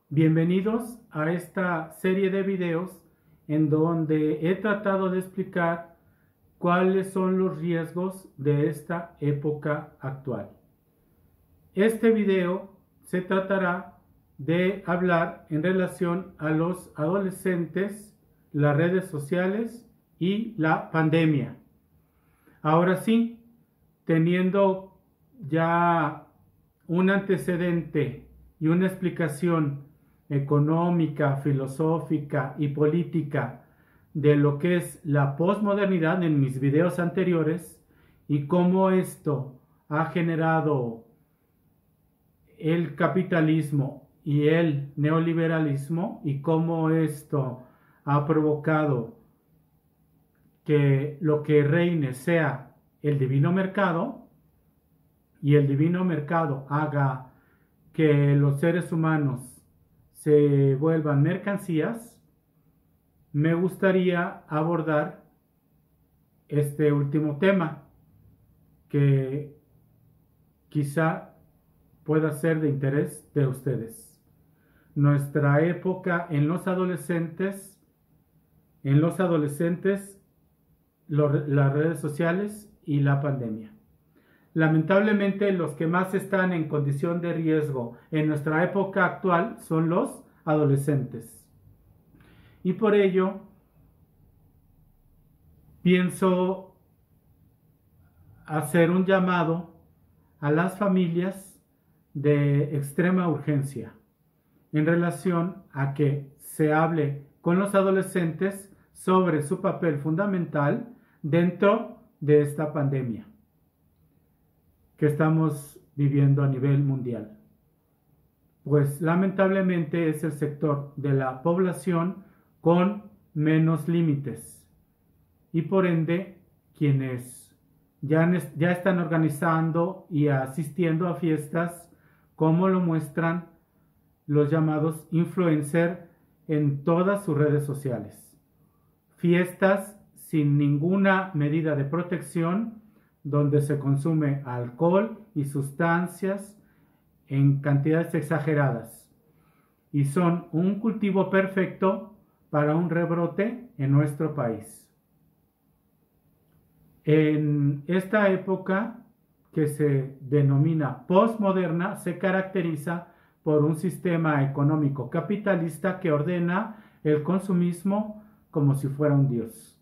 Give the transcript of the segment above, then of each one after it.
Bienvenidos a esta serie de videos en donde he tratado de explicar cuáles son los riesgos de esta época actual. Este video se tratará de hablar en relación a los adolescentes, las redes sociales y la pandemia. Ahora sí, teniendo ya un antecedente y una explicación económica, filosófica y política de lo que es la posmodernidad en mis videos anteriores y cómo esto ha generado el capitalismo y el neoliberalismo y cómo esto ha provocado que lo que reine sea el divino mercado y el divino mercado haga que los seres humanos se vuelvan mercancías, me gustaría abordar este último tema que quizá pueda ser de interés de ustedes. Nuestra época en los adolescentes, las redes sociales y la pandemia. Lamentablemente, los que más están en condición de riesgo en nuestra época actual son los adolescentes. Y por ello, pienso hacer un llamado a las familias de extrema urgencia en relación a que se hable con los adolescentes sobre su papel fundamental dentro de esta pandemia que estamos viviendo a nivel mundial. Pues lamentablemente es el sector de la población con menos límites y por ende quienes ya están organizando y asistiendo a fiestas como lo muestran los llamados influencers en todas sus redes sociales. Fiestas sin ninguna medida de protección donde se consume alcohol y sustancias en cantidades exageradas y son un cultivo perfecto para un rebrote en nuestro país. En esta época que se denomina postmoderna se caracteriza por un sistema económico capitalista que ordena el consumismo como si fuera un dios,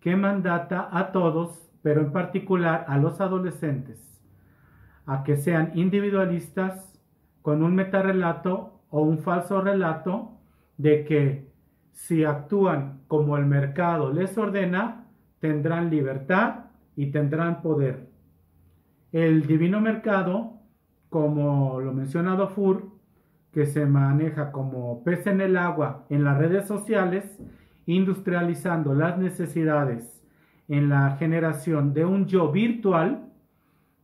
que mandata a todos, pero en particular a los adolescentes, a que sean individualistas con un metarrelato o un falso relato de que si actúan como el mercado les ordena, tendrán libertad y tendrán poder. El divino mercado, como lo menciona Dufour, que se maneja como pez en el agua en las redes sociales, industrializando las necesidades en la generación de un yo virtual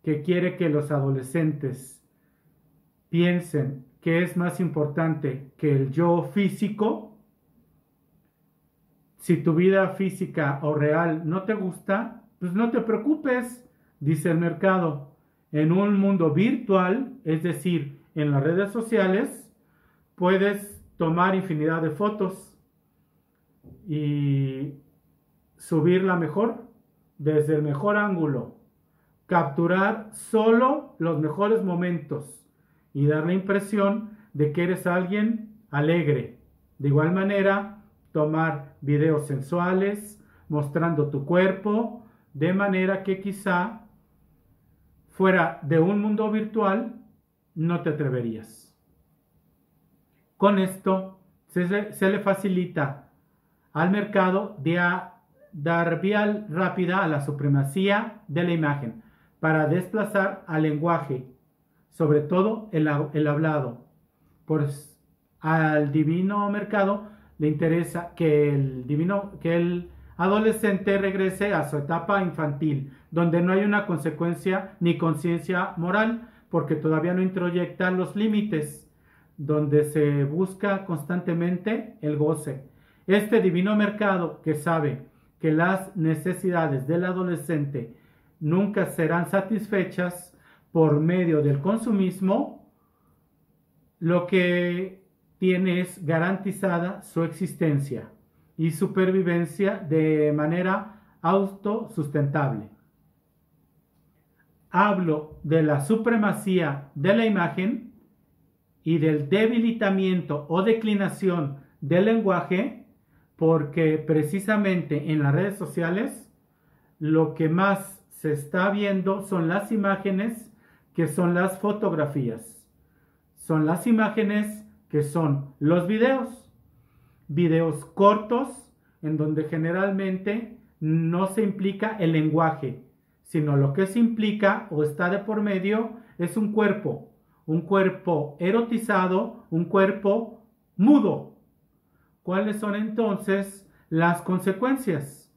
que quiere que los adolescentes piensen que es más importante que el yo físico. Si tu vida física o real no te gusta, pues no te preocupes, dice el mercado. En un mundo virtual, es decir, en las redes sociales, puedes tomar infinidad de fotos y subirla mejor, desde el mejor ángulo, capturar solo los mejores momentos y dar la impresión de que eres alguien alegre. De igual manera, tomar videos sensuales, mostrando tu cuerpo, de manera que quizá fuera de un mundo virtual no te atreverías. Con esto se le facilita al mercado de dar vía rápida a la supremacía de la imagen para desplazar al lenguaje, sobre todo el hablado. Pues al divino mercado le interesa que el adolescente regrese a su etapa infantil, donde no hay una consecuencia ni conciencia moral, porque todavía no introyecta los límites, donde se busca constantemente el goce. Este divino mercado que sabe que las necesidades del adolescente nunca serán satisfechas por medio del consumismo, lo que tienes garantizada su existencia y supervivencia de manera autosustentable. Hablo de la supremacía de la imagen y del debilitamiento o declinación del lenguaje, porque precisamente en las redes sociales lo que más se está viendo son las imágenes, que son las fotografías, son las imágenes, que son los videos cortos, en donde generalmente no se implica el lenguaje, sino lo que se implica o está de por medio es un cuerpo erotizado, un cuerpo mudo. ¿Cuáles son entonces las consecuencias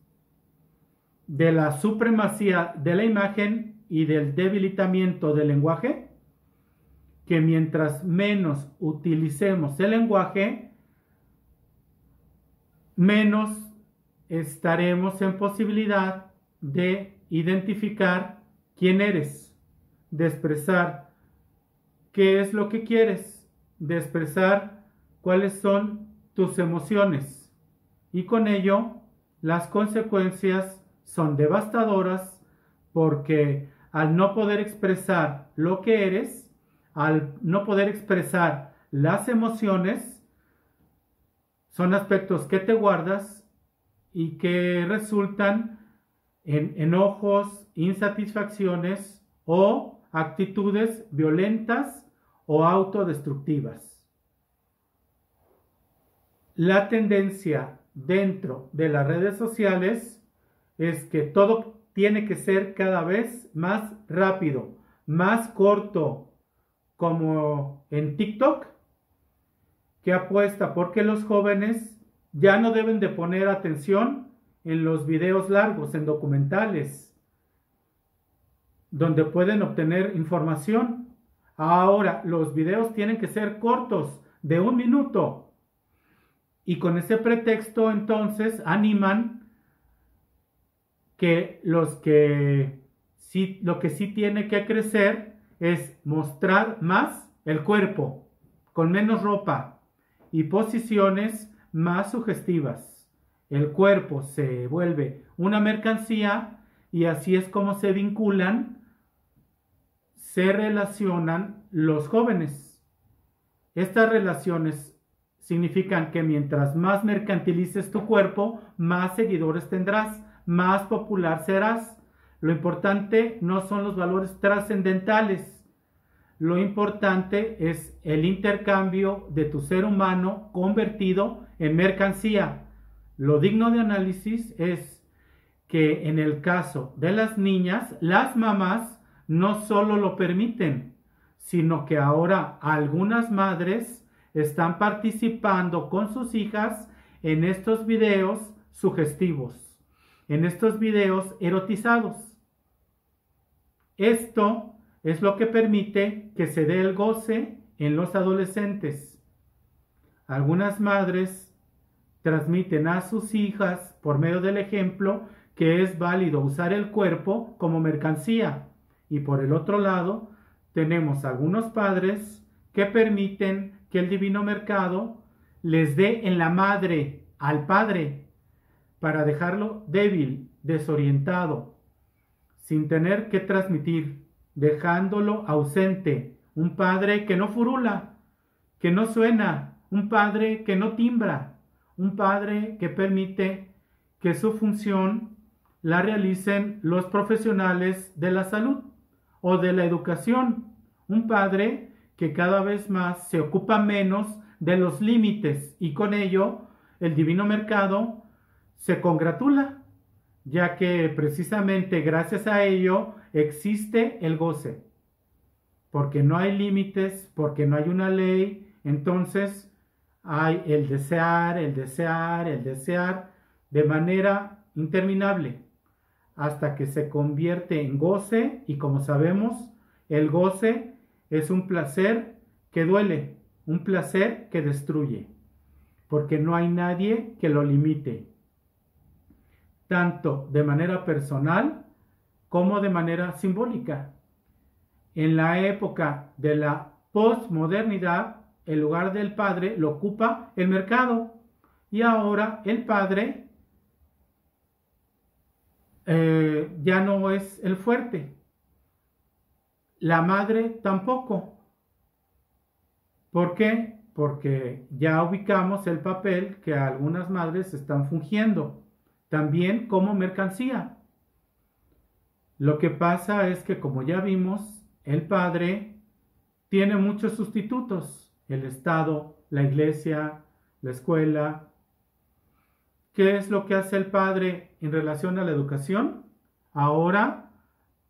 de la supremacía de la imagen y del debilitamiento del lenguaje? Que mientras menos utilicemos el lenguaje, menos estaremos en posibilidad de identificar quién eres, de expresar qué es lo que quieres, de expresar cuáles son tus emociones. Y con ello, las consecuencias son devastadoras, porque al no poder expresar lo que eres, al no poder expresar las emociones, son aspectos que te guardas y que resultan en enojos, insatisfacciones o actitudes violentas o autodestructivas. La tendencia dentro de las redes sociales es que todo tiene que ser cada vez más rápido, más corto, como en TikTok, que apuesta porque los jóvenes ya no deben de poner atención en los videos largos, en documentales, donde pueden obtener información. Ahora los videos tienen que ser cortos, de 1 minuto. Y con ese pretexto entonces animan que lo que sí tiene que crecer es mostrar más el cuerpo, con menos ropa y posiciones más sugestivas. El cuerpo se vuelve una mercancía y así es como se vinculan, se relacionan los jóvenes. Estas relaciones significan que mientras más mercantilices tu cuerpo, más seguidores tendrás, más popular serás. Lo importante no son los valores trascendentales. Lo importante es el intercambio de tu ser humano convertido en mercancía. Lo digno de análisis es que en el caso de las niñas, las mamás no solo lo permiten, sino que ahora algunas madres están participando con sus hijas en estos videos sugestivos, en estos videos erotizados. Esto es lo que permite que se dé el goce en los adolescentes. Algunas madres transmiten a sus hijas por medio del ejemplo que es válido usar el cuerpo como mercancía. Y por el otro lado, tenemos algunos padres que permiten que el divino mercado les dé en la madre al padre para dejarlo débil, desorientado, sin tener que transmitir, dejándolo ausente. Un padre que no furula, que no suena, un padre que no timbra, un padre que permite que su función la realicen los profesionales de la salud o de la educación, un padre que cada vez más se ocupa menos de los límites y con ello el divino mercado se congratula, ya que precisamente gracias a ello existe el goce, porque no hay límites, porque no hay una ley. Entonces hay el desear, el desear, el desear de manera interminable, hasta que se convierte en goce. Y como sabemos, el goce es un placer que duele, un placer que destruye, porque no hay nadie que lo limite, tanto de manera personal como de manera simbólica. En la época de la posmodernidad, el lugar del padre lo ocupa el mercado. Y ahora el padre ya no es el fuerte. La madre tampoco. ¿Por qué? Porque ya ubicamos el papel que algunas madres están fungiendo, también como mercancía. Lo que pasa es que, como ya vimos, el padre tiene muchos sustitutos: el Estado, la iglesia, la escuela. ¿Qué es lo que hace el padre en relación a la educación? Ahora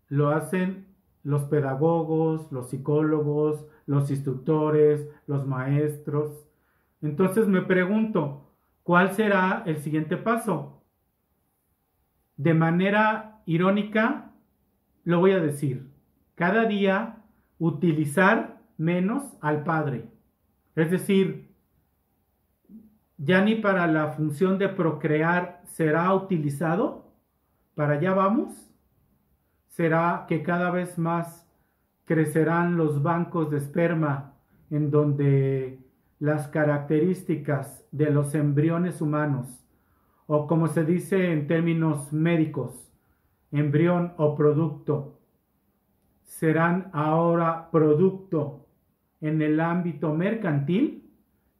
lo hacen los pedagogos, los psicólogos, los instructores, los maestros. Entonces me pregunto, ¿cuál será el siguiente paso? De manera irónica, lo voy a decir: cada día utilizar menos al padre. Es decir, ya ni para la función de procrear será utilizado. ¿Para allá vamos? ¿Será que cada vez más crecerán los bancos de esperma en donde las características de los embriones humanos, o como se dice en términos médicos, embrión o producto, serán ahora producto en el ámbito mercantil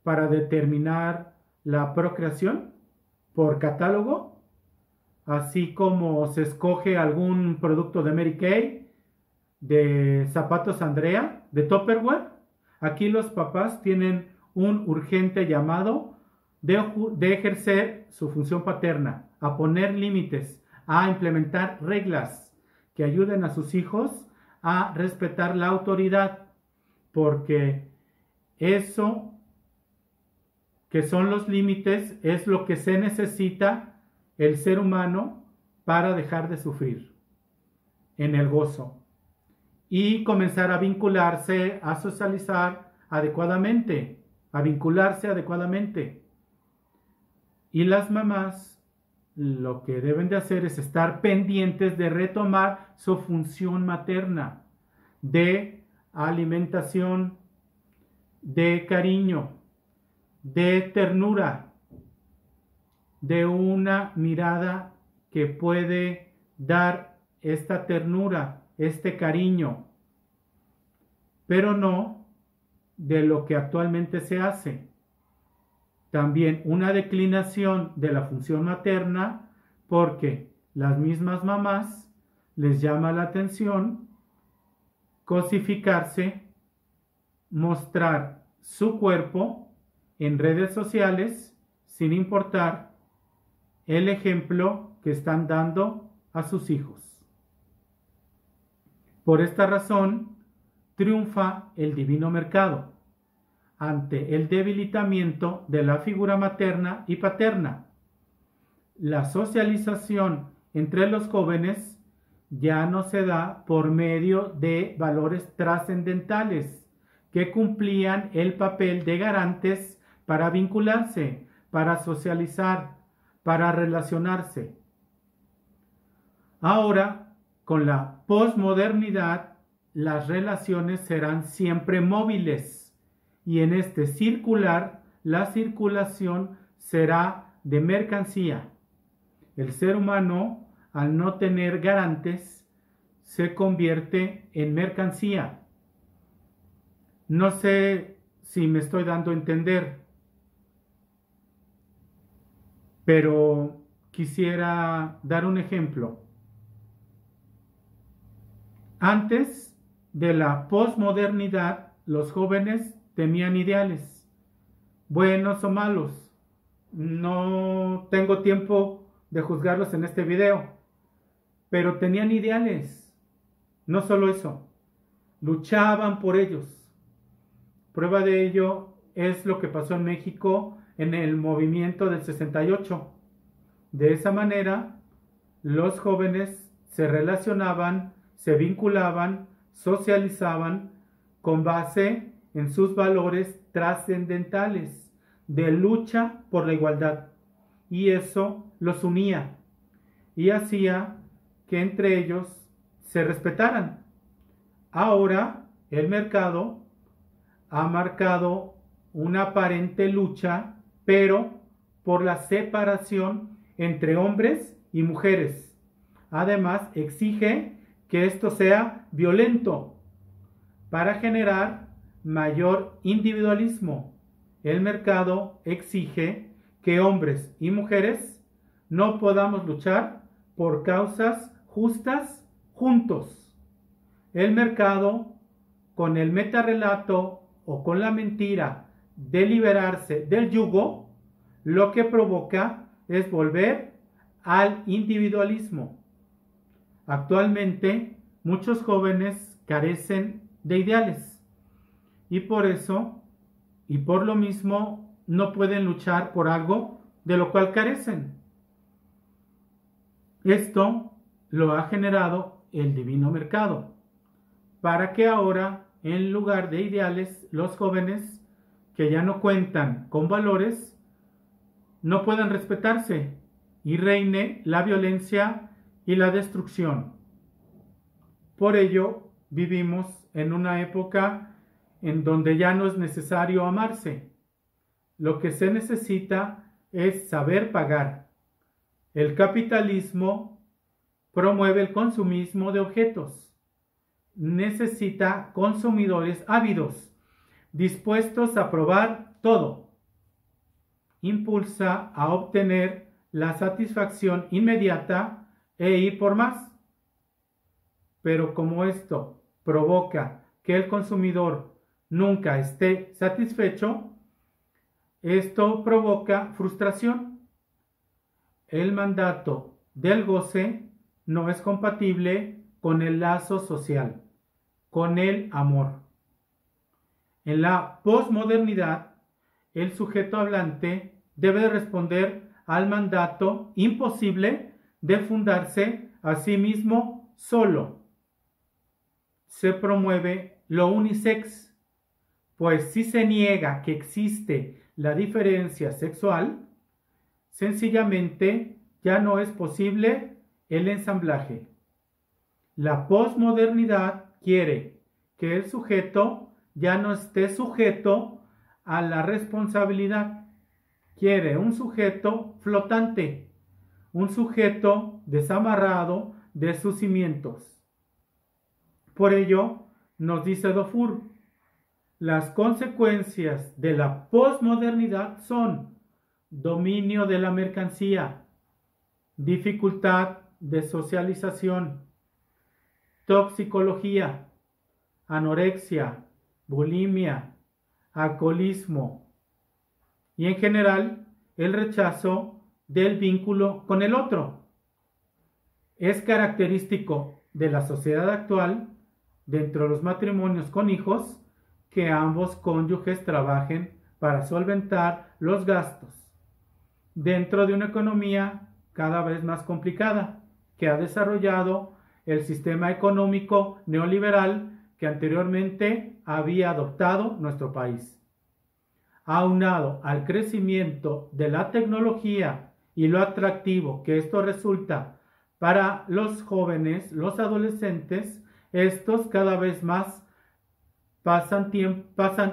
para determinar la procreación por catálogo? Así como se escoge algún producto de Mary Kay, de zapatos Andrea, de Tupperware. Aquí los papás tienen un urgente llamado de ejercer su función paterna, a poner límites, a implementar reglas que ayuden a sus hijos a respetar la autoridad, porque eso que son los límites es lo que se necesita el ser humano para dejar de sufrir en el gozo y comenzar a vincularse, a socializar adecuadamente, a vincularse adecuadamente. Y las mamás lo que deben de hacer es estar pendientes de retomar su función materna, de alimentación, de cariño, de ternura, de una mirada que puede dar esta ternura, este cariño, pero no de lo que actualmente se hace. También una declinación de la función materna, porque las mismas mamás les llama la atención cosificarse, mostrar su cuerpo en redes sociales sin importar el ejemplo que están dando a sus hijos. Por esta razón, triunfa el divino mercado ante el debilitamiento de la figura materna y paterna. La socialización entre los jóvenes ya no se da por medio de valores trascendentales que cumplían el papel de garantes para vincularse, para socializar, para relacionarse. Ahora, con la posmodernidad, las relaciones serán siempre móviles y en este circular, la circulación será de mercancía. El ser humano, al no tener garantes, se convierte en mercancía. No sé si me estoy dando a entender, pero quisiera dar un ejemplo. Antes de la posmodernidad, los jóvenes tenían ideales, buenos o malos. No tengo tiempo de juzgarlos en este video, pero tenían ideales. No solo eso, luchaban por ellos. Prueba de ello es lo que pasó en México en el movimiento del 68. De esa manera, los jóvenes se relacionaban, se vinculaban, socializaban con base en sus valores trascendentales de lucha por la igualdad. Y eso los unía y hacía que entre ellos se respetaran. Ahora el mercado ha marcado una aparente lucha, pero por la separación entre hombres y mujeres. Además, exige que esto sea violento para generar mayor individualismo. El mercado exige que hombres y mujeres no podamos luchar por causas justas juntos. El mercado, con el metarrelato o con la mentira de liberarse del yugo, lo que provoca es volver al individualismo. Actualmente, muchos jóvenes carecen de ideales y por eso y por lo mismo no pueden luchar por algo de lo cual carecen. Esto lo ha generado el divino mercado, para que ahora, en lugar de ideales, los jóvenes que ya no cuentan con valores no puedan respetarse y reine la violencia y la destrucción. Por ello, vivimos en una época en donde ya no es necesario amarse. Lo que se necesita es saber pagar. El capitalismo promueve el consumismo de objetos. Necesita consumidores ávidos, dispuestos a probar todo. Impulsa a obtener la satisfacción inmediata e ir por más. Pero como esto provoca que el consumidor nunca esté satisfecho, esto provoca frustración. El mandato del goce no es compatible con el lazo social, con el amor. En la posmodernidad, el sujeto hablante debe responder al mandato imposible de fundarse a sí mismo solo. Se promueve lo unisex, pues si se niega que existe la diferencia sexual, sencillamente ya no es posible el ensamblaje. La posmodernidad quiere que el sujeto ya no esté sujeto a la responsabilidad. Quiere un sujeto flotante, un sujeto desamarrado de sus cimientos. Por ello, nos dice Dufour, las consecuencias de la posmodernidad son dominio de la mercancía, dificultad de socialización, toxicología, anorexia, bulimia, alcoholismo y en general el rechazo del vínculo con el otro. Es característico de la sociedad actual, dentro de los matrimonios con hijos, que ambos cónyuges trabajen para solventar los gastos, dentro de una economía cada vez más complicada que ha desarrollado el sistema económico neoliberal que anteriormente había adoptado nuestro país. Aunado al crecimiento de la tecnología y lo atractivo que esto resulta para los jóvenes, los adolescentes, estos cada vez más pasan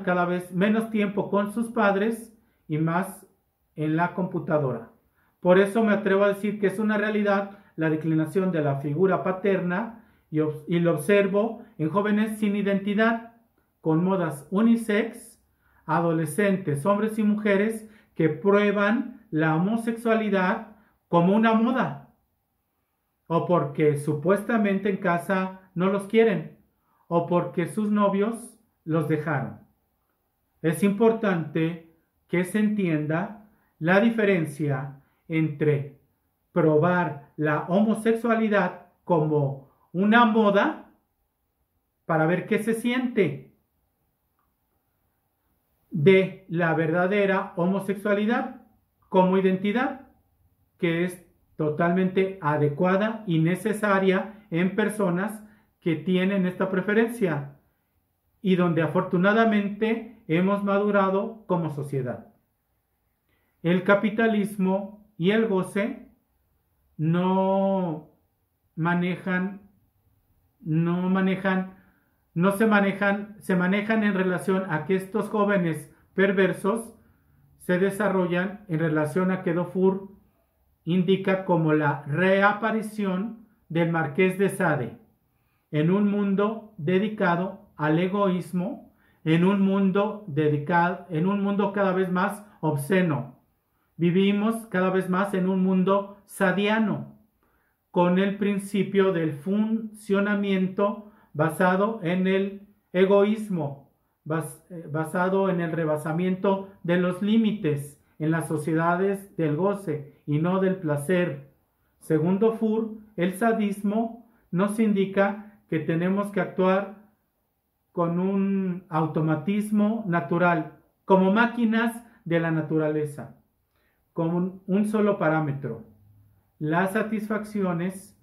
cada vez menos tiempo con sus padres y más en la computadora. Por eso me atrevo a decir que es una realidad la declinación de la figura paterna y lo observo en jóvenes sin identidad, con modas unisex, adolescentes, hombres y mujeres que prueban la homosexualidad como una moda, o porque supuestamente en casa no los quieren, o porque sus novios los dejaron. Es importante que se entienda la diferencia entre probar la homosexualidad como una moda para ver qué se siente, de la verdadera homosexualidad como identidad, que es totalmente adecuada y necesaria en personas que tienen esta preferencia y donde afortunadamente hemos madurado como sociedad. El capitalismo y el goce no se manejan en relación a que estos jóvenes perversos se desarrollan en relación a que Dufour indica como la reaparición del Marqués de Sade en un mundo dedicado al egoísmo, en un mundo cada vez más obsceno. Vivimos cada vez más en un mundo sadiano, con el principio del funcionamiento basado en el egoísmo, basado en el rebasamiento de los límites en las sociedades del goce y no del placer. Según Dufour, el sadismo nos indica que tenemos que actuar con un automatismo natural, como máquinas de la naturaleza, con un solo parámetro: las satisfacciones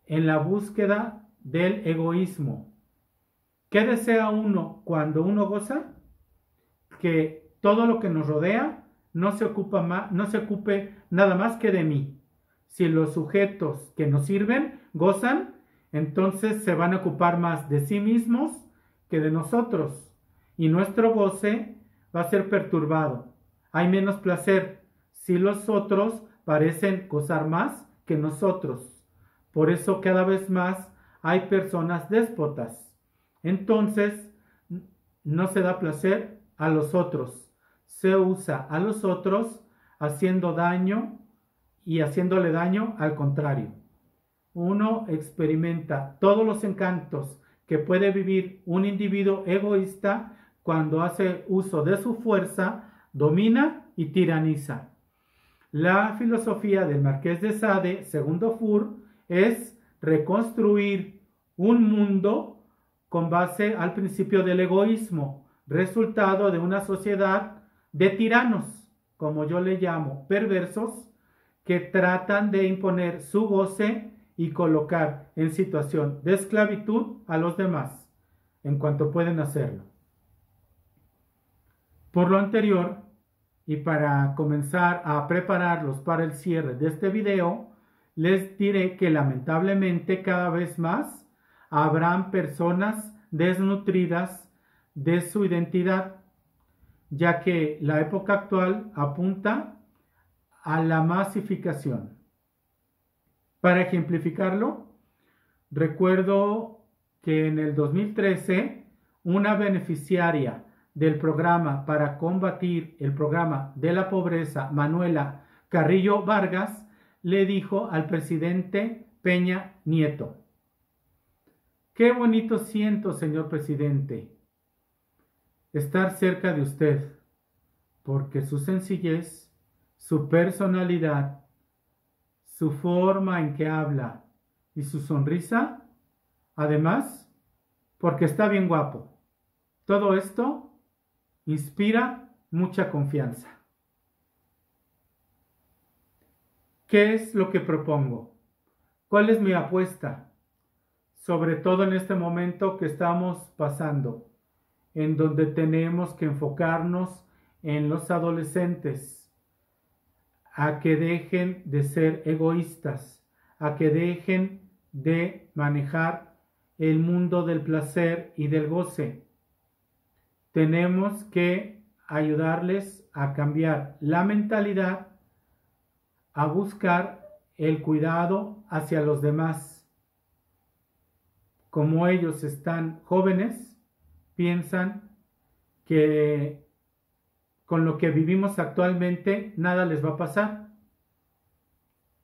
en la búsqueda del egoísmo. ¿Qué desea uno cuando uno goza? Que todo lo que nos rodea no se ocupe nada más que de mí. Si los sujetos que nos sirven gozan, entonces se van a ocupar más de sí mismos que de nosotros, y nuestro goce va a ser perturbado. Hay menos placer si los otros parecen gozar más que nosotros. Por eso cada vez más hay personas déspotas. Entonces no se da placer a los otros, se usa a los otros haciendo daño y haciéndole daño al contrario. Uno experimenta todos los encantos que puede vivir un individuo egoísta cuando hace uso de su fuerza, domina y tiraniza. La filosofía del Marqués de Sade, según Dufour, es reconstruir un mundo con base al principio del egoísmo, resultado de una sociedad de tiranos, como yo le llamo, perversos, que tratan de imponer su goce y colocar en situación de esclavitud a los demás, en cuanto pueden hacerlo. Por lo anterior, y para comenzar a prepararlos para el cierre de este video, les diré que lamentablemente cada vez más habrán personas desnutridas de su identidad, ya que la época actual apunta a la masificación. Para ejemplificarlo, recuerdo que en el 2013 una beneficiaria del programa para combatir el programa de la pobreza, Manuela Carrillo Vargas, le dijo al presidente Peña Nieto: «Qué bonito siento, señor presidente, estar cerca de usted, porque su sencillez, su personalidad, su forma en que habla y su sonrisa, además, porque está bien guapo. Todo esto inspira mucha confianza». ¿Qué es lo que propongo? ¿Cuál es mi apuesta? Sobre todo en este momento que estamos pasando, en donde tenemos que enfocarnos en los adolescentes, a que dejen de ser egoístas, a que dejen de manejar el mundo del placer y del goce. Tenemos que ayudarles a cambiar la mentalidad, a buscar el cuidado hacia los demás. Como ellos están jóvenes, piensan que con lo que vivimos actualmente nada les va a pasar.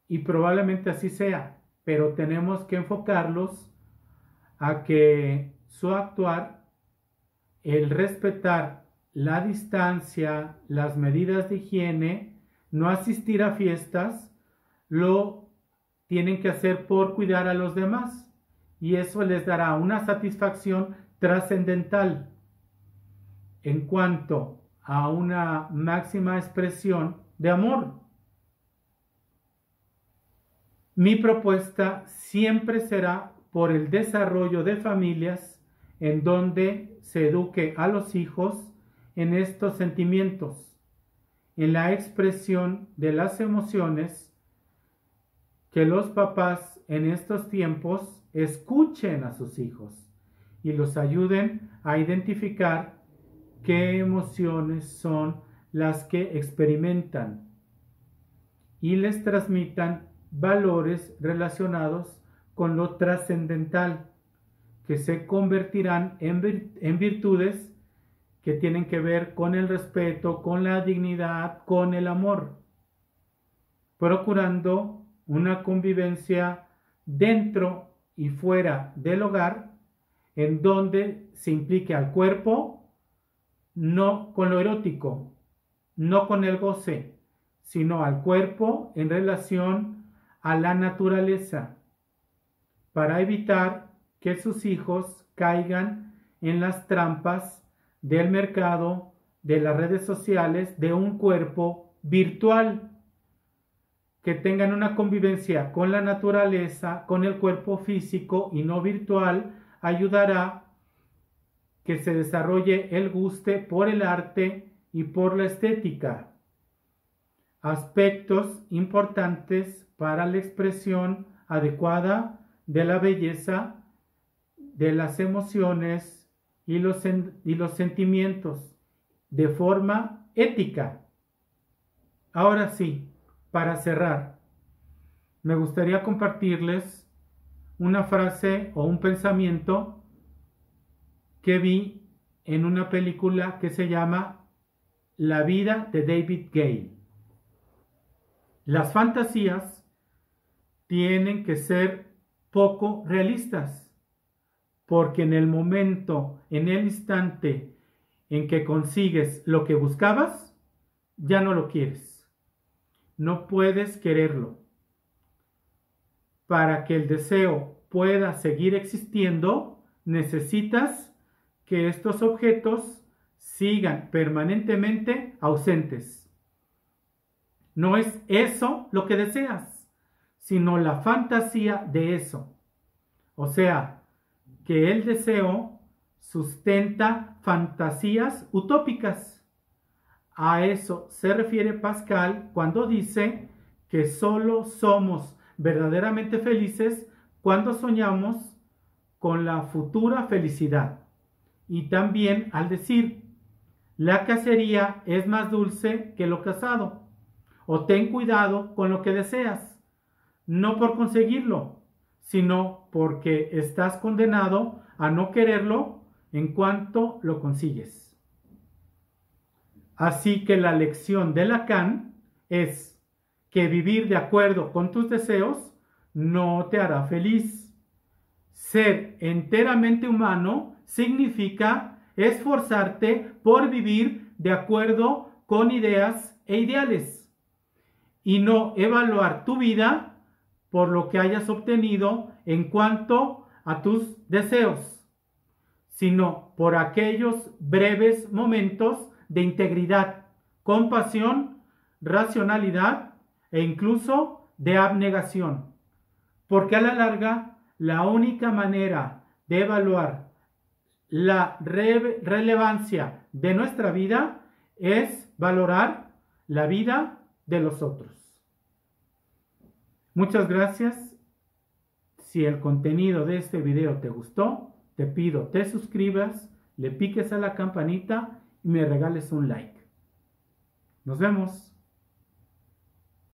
Y probablemente así sea, pero tenemos que enfocarlos a que su actuar, el respetar la distancia, las medidas de higiene, no asistir a fiestas, lo tienen que hacer por cuidar a los demás, y eso les dará una satisfacción trascendental en cuanto a una máxima expresión de amor. Mi propuesta siempre será por el desarrollo de familias en donde se eduque a los hijos en estos sentimientos, en la expresión de las emociones, que los papás en estos tiempos escuchen a sus hijos y los ayuden a identificar qué emociones son las que experimentan y les transmitan valores relacionados con lo trascendental, que se convertirán en virtudes que tienen que ver con el respeto, con la dignidad, con el amor, procurando una convivencia dentro y fuera del hogar, en donde se implique al cuerpo, no con lo erótico, no con el goce, sino al cuerpo en relación a la naturaleza, para evitar que sus hijos caigan en las trampas del mercado, de las redes sociales, de un cuerpo virtual, que tengan una convivencia con la naturaleza, con el cuerpo físico y no virtual, ayudará que se desarrolle el gusto por el arte y por la estética, aspectos importantes para la expresión adecuada de la belleza, de las emociones y los sentimientos, de forma ética. Ahora sí, para cerrar, me gustaría compartirles una frase o un pensamiento que vi en una película que se llama La vida de David Gale. Las fantasías tienen que ser poco realistas, porque en el momento, en el instante en que consigues lo que buscabas, ya no lo quieres. No puedes quererlo. Para que el deseo pueda seguir existiendo, necesitas que estos objetos sigan permanentemente ausentes. No es eso lo que deseas, sino la fantasía de eso. O sea, que el deseo sustenta fantasías utópicas. A eso se refiere Pascal cuando dice que solo somos verdaderamente felices cuando soñamos con la futura felicidad. Y también al decir, la cacería es más dulce que lo cazado. O ten cuidado con lo que deseas, no por conseguirlo, sino porque estás condenado a no quererlo en cuanto lo consigues. Así que la lección de Lacan es que vivir de acuerdo con tus deseos no te hará feliz. Ser enteramente humano significa esforzarte por vivir de acuerdo con ideas e ideales y no evaluar tu vida por lo que hayas obtenido en cuanto a tus deseos, sino por aquellos breves momentos de integridad, compasión, racionalidad e incluso de abnegación. Porque a la larga, la única manera de evaluar la relevancia de nuestra vida es valorar la vida de los otros. Muchas gracias. Si el contenido de este video te gustó, te pido te suscribas, le piques a la campanita y me regales un like. Nos vemos.